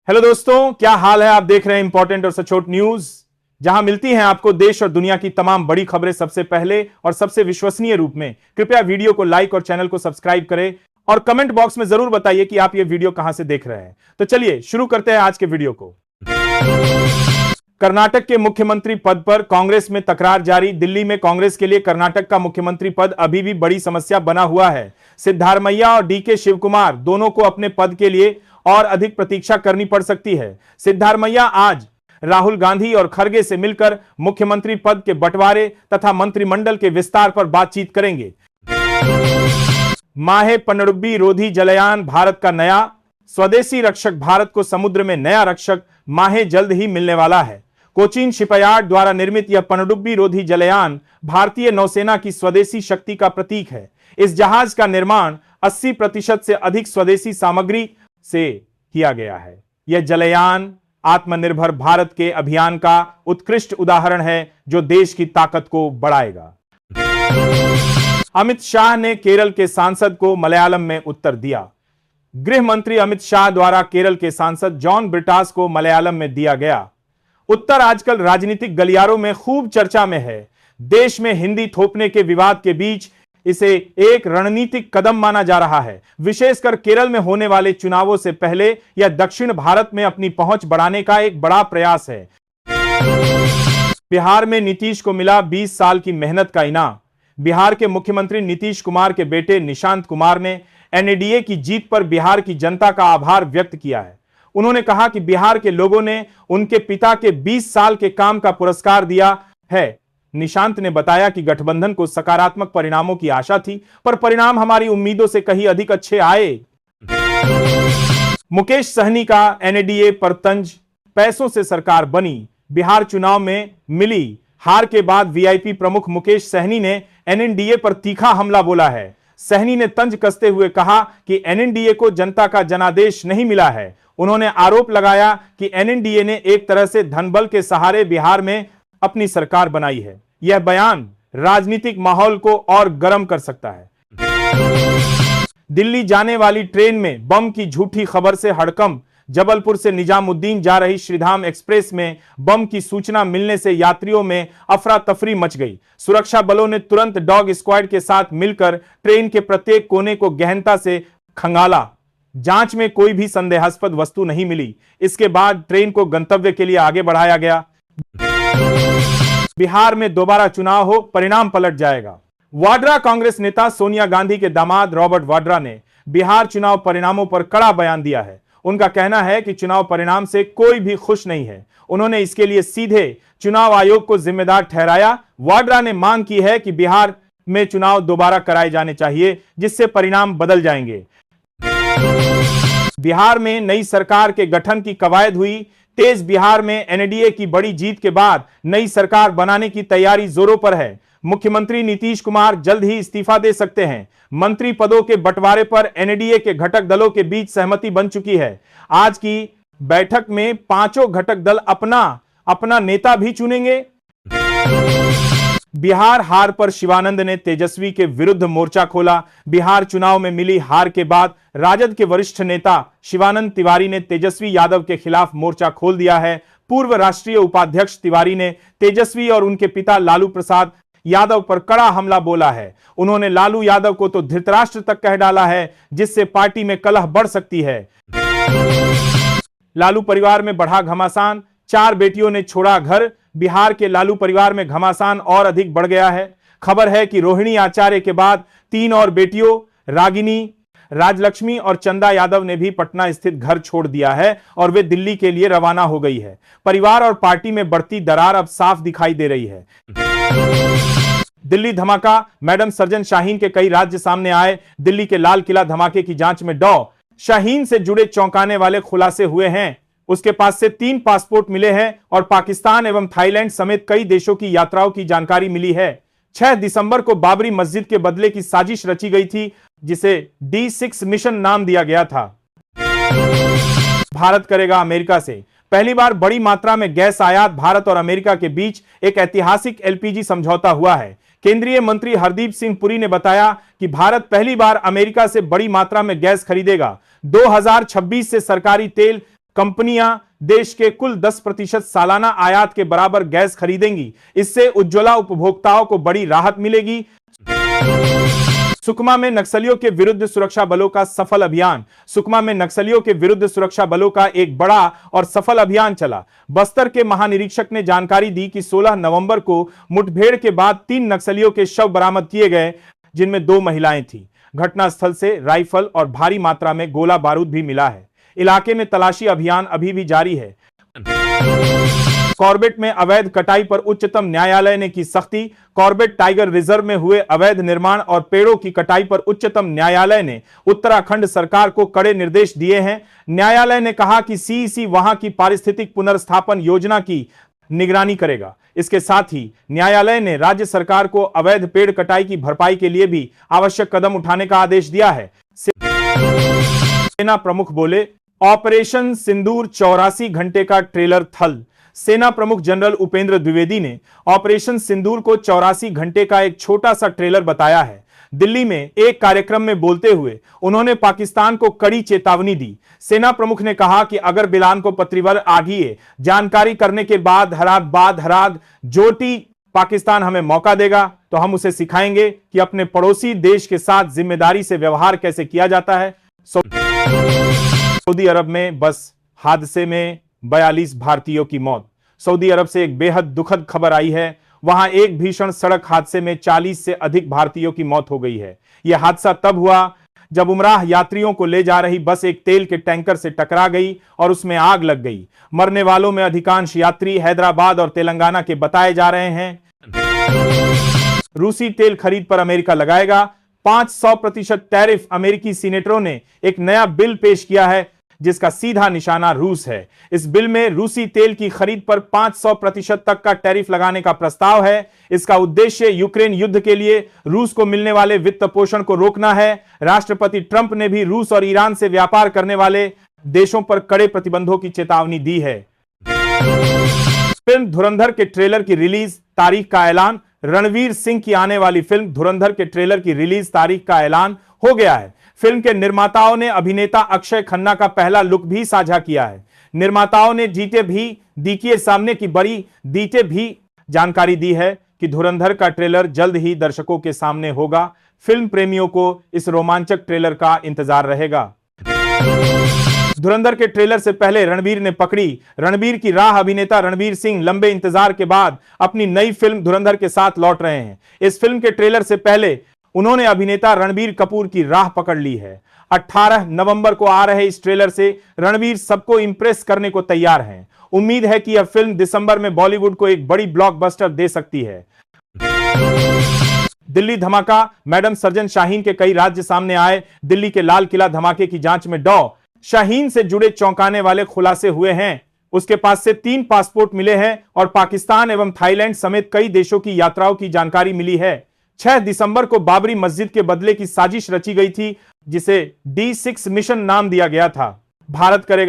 Hello दोस्तों, क्या हाल है। आप देख रहे हैं इंपॉर्टेंट और सचोट न्यूज, जहां मिलती हैं आपको देश और दुनिया की तमाम बड़ी खबरें सबसे पहले और सबसे विश्वसनीय रूप में। कृपया वीडियो को लाइक और चैनल को सब्सक्राइब करें और कमेंट बॉक्स में जरूर बताइए कि आप ये वीडियो कहां से देख रहे हैं। तो चलिए शुरू करते हैं आज के वीडियो को। कर्नाटक के मुख्यमंत्री पद पर कांग्रेस में तकरार जारी। दिल्ली में कांग्रेस के लिए कर्नाटक का मुख्यमंत्री पद अभी भी बड़ी समस्या बना हुआ है। सिद्धारमैया और डीके शिवकुमार दोनों को अपने पद के लिए और अधिक प्रतीक्षा करनी पड़ सकती है। सिद्धारमैया आज राहुल गांधी और खड़गे से मिलकर मुख्यमंत्री पद के बंटवारे तथा मंत्रिमंडल के विस्तार पर बातचीत करेंगे। माहे पनडुब्बी रोधी जलयान भारत का नया स्वदेशी रक्षक। भारत को समुद्र में नया रक्षक माहे जल्द ही मिलने वाला है। कोचीन शिपयार्ड द्वारा निर्मित यह पनडुब्बी रोधी जलयान भारतीय नौसेना की स्वदेशी शक्ति का प्रतीक है। इस जहाज का निर्माण 80% से अधिक स्वदेशी सामग्री से किया गया है। यह जलयान आत्मनिर्भर भारत के अभियान का उत्कृष्ट उदाहरण है जो देश की ताकत को बढ़ाएगा। अमित शाह ने केरल के सांसद को मलयालम में उत्तर दिया। गृह मंत्री अमित शाह द्वारा केरल के सांसद जॉन ब्रिटास को मलयालम में दिया गया उत्तर आजकल राजनीतिक गलियारों में खूब चर्चा में है। देश में हिंदी थोपने के विवाद के बीच इसे एक रणनीतिक कदम माना जा रहा है। विशेषकर केरल में होने वाले चुनावों से पहले यह दक्षिण भारत में अपनी पहुंच बढ़ाने का एक बड़ा प्रयास है। बिहार में नीतीश को मिला 20 साल की मेहनत का इनाम। बिहार के मुख्यमंत्री नीतीश कुमार के बेटे निशांत कुमार ने एनडीए की जीत पर बिहार की जनता का आभार व्यक्त किया है। उन्होंने कहा कि बिहार के लोगों ने उनके पिता के 20 साल के काम का पुरस्कार दिया है। निशांत ने बताया कि गठबंधन को सकारात्मक परिणामों की आशा थी, पर परिणाम हमारी उम्मीदों से कहीं अधिक अच्छे आए। मुकेश सहनी का एनडीए पर तंज, पैसों से सरकार बनी। बिहार चुनाव में मिली हार के बाद वीआईपी प्रमुख मुकेश सहनी ने एनडीए पर तीखा हमला बोला है। सहनी ने तंज कसते हुए कहा कि एनडीए को जनता का जनादेश नहीं मिला है। उन्होंने आरोप लगाया कि एनडीए ने एक तरह से धनबल के सहारे बिहार में अपनी सरकार बनाई है। यह बयान राजनीतिक माहौल को और गर्म कर सकता है। दिल्ली जाने वाली ट्रेन में बम की झूठी खबर से हड़कंप। जबलपुर से निजामुद्दीन जा रही श्रीधाम एक्सप्रेस में बम की सूचना मिलने से यात्रियों में अफरा तफरी मच गई। सुरक्षा बलों ने तुरंत डॉग स्क्वाड के साथ मिलकर ट्रेन के प्रत्येक कोने को गहनता से खंगाला। जांच में कोई भी संदेहास्पद वस्तु नहीं मिली। इसके बाद ट्रेन को गंतव्य के लिए आगे बढ़ाया गया। बिहार में दोबारा चुनाव हो, परिणाम पलट जाएगा। वाड्रा कांग्रेस नेता सोनिया गांधी के दामाद रॉबर्ट वाड्रा ने बिहार चुनाव परिणामों पर कड़ा बयान दिया है। उनका कहना है कि चुनाव परिणाम से कोई भी खुश नहीं है। उन्होंने इसके लिए सीधे चुनाव आयोग को जिम्मेदार ठहराया। वाड्रा ने मांग की है कि बिहार में चुनाव दोबारा कराए जाने चाहिए, जिससे परिणाम बदल जाएंगे। बिहार में नई सरकार के गठन की कवायद हुई तेज। बिहार में एनडीए की बड़ी जीत के बाद नई सरकार बनाने की तैयारी जोरों पर है। मुख्यमंत्री नीतीश कुमार जल्द ही इस्तीफा दे सकते हैं। मंत्री पदों के बंटवारे पर एनडीए के घटक दलों के बीच सहमति बन चुकी है। आज की बैठक में पांचों घटक दल अपना नेता भी चुनेंगे। बिहार हार पर शिवानंद ने तेजस्वी के विरुद्ध मोर्चा खोला। बिहार चुनाव में मिली हार के बाद राजद के वरिष्ठ नेता शिवानंद तिवारी ने तेजस्वी यादव के खिलाफ मोर्चा खोल दिया है। पूर्व राष्ट्रीय उपाध्यक्ष तिवारी ने तेजस्वी और उनके पिता लालू प्रसाद यादव पर कड़ा हमला बोला है। उन्होंने लालू यादव को तो धृतराष्ट्र तक कह डाला है, जिससे पार्टी में कलह बढ़ सकती है। लालू परिवार में बढ़ा घमासान, 4 बेटियों ने छोड़ा घर। बिहार के लालू परिवार में घमासान और अधिक बढ़ गया है। खबर है कि रोहिणी आचार्य के बाद 3 और बेटियों रागिनी, राजलक्ष्मी और चंदा यादव ने भी पटना स्थित घर छोड़ दिया है और वे दिल्ली के लिए रवाना हो गई है। परिवार और पार्टी में बढ़ती दरार अब साफ दिखाई दे रही है। दिल्ली धमाका, मैडम सर्जन शाहीन के कई राज्य सामने आए। दिल्ली के लाल किला धमाके की जांच में शाहीन से जुड़े चौंकाने वाले खुलासे हुए हैं। उसके पास से 3 पासपोर्ट मिले हैं और पाकिस्तान एवं थाईलैंड समेत कई देशों की यात्राओं की जानकारी मिली है। 6 दिसंबर को बाबरी मस्जिद के बदले की साजिश रची गई थी, जिसे D6 मिशन नाम दिया गया था। भारत करेगा अमेरिका से पहली बार बड़ी मात्रा में गैस आयात। भारत और अमेरिका के बीच एक ऐतिहासिक एलपीजी समझौता हुआ है। केंद्रीय मंत्री हरदीप सिंह पुरी ने बताया कि भारत पहली बार अमेरिका से बड़ी मात्रा में गैस खरीदेगा। 2026 से सरकारी तेल कंपनियां देश के कुल 10% सालाना आयात के बराबर गैस खरीदेंगी। इससे उज्ज्वला उपभोक्ताओं को बड़ी राहत मिलेगी। सुकमा में नक्सलियों के विरुद्ध सुरक्षा बलों का सफल अभियान। सुकमा में नक्सलियों के विरुद्ध सुरक्षा बलों का एक बड़ा और सफल अभियान चला। बस्तर के महानिरीक्षक ने जानकारी दी कि 16 नवंबर को मुठभेड़ के बाद 3 नक्सलियों के शव बरामद किए गए, जिनमें 2 महिलाएं थीं। घटनास्थल से राइफल और भारी मात्रा में गोला बारूद भी मिला है। इलाके में तलाशी अभियान अभी भी जारी है। कॉर्बेट में अवैध कटाई पर उच्चतम न्यायालय ने की सख्ती। कॉर्बेट टाइगर रिजर्व में हुए अवैध निर्माण और पेड़ों की कटाई पर उच्चतम न्यायालय ने उत्तराखंड सरकार को कड़े निर्देश दिए हैं। न्यायालय ने कहा कि सीईसी वहां की पारिस्थितिक पुनर्स्थापन योजना की निगरानी करेगा। इसके साथ ही न्यायालय ने राज्य सरकार को अवैध पेड़ कटाई की भरपाई के लिए भी आवश्यक कदम उठाने का आदेश दिया है। सेना प्रमुख बोले, ऑपरेशन सिंदूर 84 घंटे का ट्रेलर थल। सेना प्रमुख जनरल उपेंद्र द्विवेदी ने ऑपरेशन सिंदूर को 84 घंटे का एक छोटा सा ट्रेलर बताया है। दिल्ली में एक कार्यक्रम में बोलते हुए उन्होंने पाकिस्तान को कड़ी चेतावनी दी। सेना प्रमुख ने कहा कि अगर बिलान को पत्रीवर आगिए जानकारी करने के बाद हराग जोटी पाकिस्तान हमें मौका देगा तो हम उसे सिखाएंगे कि अपने पड़ोसी देश के साथ जिम्मेदारी से व्यवहार कैसे किया जाता है। सऊदी अरब में बस हादसे में 42 भारतीयों की मौत। सऊदी अरब से एक बेहद दुखद खबर आई है। वहां एक भीषण सड़क हादसे में 40 से अधिक भारतीयों की मौत हो गई है। यह हादसा तब हुआ जब उमराह यात्रियों को ले जा रही बस एक तेल के टैंकर से टकरा गई और उसमें आग लग गई। मरने वालों में अधिकांश यात्री हैदराबाद और तेलंगाना के बताए जा रहे हैं। रूसी तेल खरीद पर अमेरिका लगाएगा 500% टैरिफ। अमेरिकी सीनेटरों ने एक नया बिल पेश किया है जिसका सीधा निशाना रूस है। इस बिल में रूसी तेल की खरीद पर 500% तक का टैरिफ लगाने का प्रस्ताव है। इसका उद्देश्य यूक्रेन युद्ध के लिए रूस को मिलने वाले वित्त पोषण को रोकना है। राष्ट्रपति ट्रंप ने भी रूस और ईरान से व्यापार करने वाले देशों पर कड़े प्रतिबंधों की चेतावनी दी है। फिल्म धुरंधर के ट्रेलर की रिलीज तारीख का ऐलान। रणवीर सिंह की आने वाली फिल्म धुरंधर के ट्रेलर की रिलीज तारीख का ऐलान हो गया है। फिल्म के निर्माताओं ने अभिनेता अक्षय खन्ना का पहला लुक भी साझा किया है। निर्माताओं ने जीते भी दीकिए सामने की बड़ी दीते भी जानकारी दी है कि धुरंधर का ट्रेलर जल्द ही दर्शकों के सामने होगा। फिल्म प्रेमियों को इस रोमांचक ट्रेलर का इंतजार रहेगा। धुरंधर के ट्रेलर से पहले रणबीर ने पकड़ी रणबीर की राह। अभिनेता रणबीर सिंह लंबे इंतजार के बाद अपनी नई फिल्म धुरंधर के साथ लौट रहे हैं। इस फिल्म के ट्रेलर से पहले उन्होंने अभिनेता रणबीर कपूर की राह पकड़ ली है। 18 नवंबर को आ रहे इस ट्रेलर से रणबीर सबको इंप्रेस करने को तैयार हैं। उम्मीद है कि यह फिल्म दिसंबर में बॉलीवुड को एक बड़ी ब्लॉकबस्टर दे सकती है। दिल्ली धमाका, मैडम सर्जन शाहीन के कई राज्य सामने आए। दिल्ली के लाल किला धमाके की जांच में डॉ शाहीन से जुड़े चौंकाने वाले खुलासे हुए हैं। उसके पास से 3 पासपोर्ट मिले हैं और पाकिस्तान एवं थाईलैंड समेत कई देशों की यात्राओं की जानकारी मिली है। 6 दिसंबर को बाबरी मस्जिद के बदले की साजिश रची गई थी जिसे D6 मिशन नाम दिया गया था। भारत करेगा